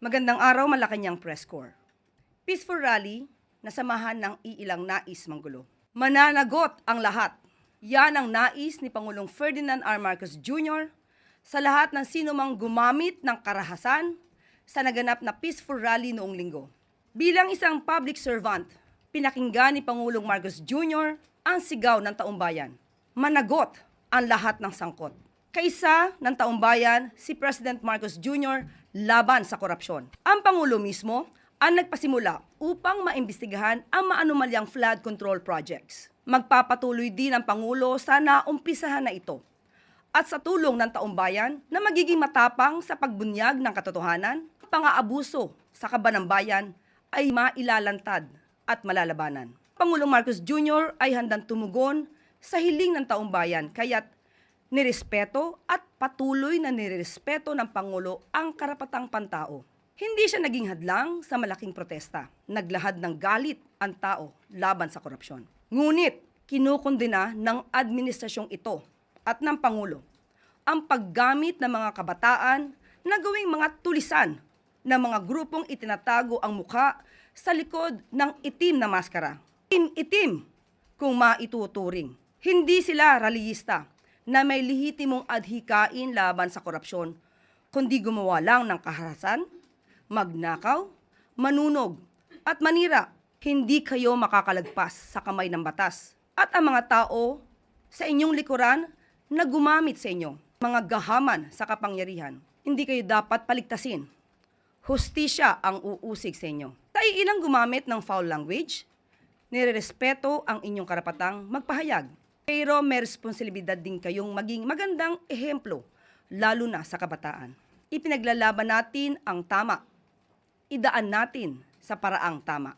Magandang araw, Malacanang Press Corps. Peaceful rally na samahan ng iilang nais manggulo. Mananagot ang lahat. Yan ang nais ni Pangulong Ferdinand R. Marcos Jr. sa lahat ng sino mang gumamit ng karahasan sa naganap na peaceful rally noong linggo. Bilang isang public servant, pinakinggan ni Pangulong Marcos Jr. ang sigaw ng taumbayan. Managot ang lahat ng sangkot. Kaisa ng taumbayan si President Marcos Jr. laban sa korupsyon. Ang Pangulo mismo ang nagpasimula upang maimbestigahan ang maanumalyang flood control projects. Magpapatuloy din ang Pangulo sa naumpisahan na ito at sa tulong ng taumbayan na magiging matapang sa pagbunyag ng katotohanan, pang-aabuso sa kaban ng bayan ay mailalantad at malalabanan. Pangulong Marcos Jr. ay handang tumugon sa hiling ng taumbayan kaya't nirespeto at patuloy na nirespeto ng Pangulo ang karapatang pantao. Hindi siya naging hadlang sa malaking protesta. Naglahad ng galit ang tao laban sa korupsyon. Ngunit, kinukondena ng administrasyong ito at ng Pangulo ang paggamit ng mga kabataan na gawing mga tulisan ng mga grupong itinatago ang mukha sa likod ng itim na maskara. Itim kung maituturing. Hindi sila rallyista na may lehitimong adhikain laban sa korupsyon, kundi gumawa lang ng kaharasan, magnakaw, manunog, at manira. Hindi kayo makakalagpas sa kamay ng batas. At ang mga tao sa inyong likuran na gumamit sa inyo, mga gahaman sa kapangyarihan, hindi kayo dapat paligtasin. Hustisya ang uusig sa inyo. Tayo ilang gumamit ng foul language, nirerespeto ang inyong karapatang magpahayag. Pero may responsibilidad din kayong maging magandang ehemplo, lalo na sa kabataan. Ipinaglalaban natin ang tama. Idaan natin sa paraang tama.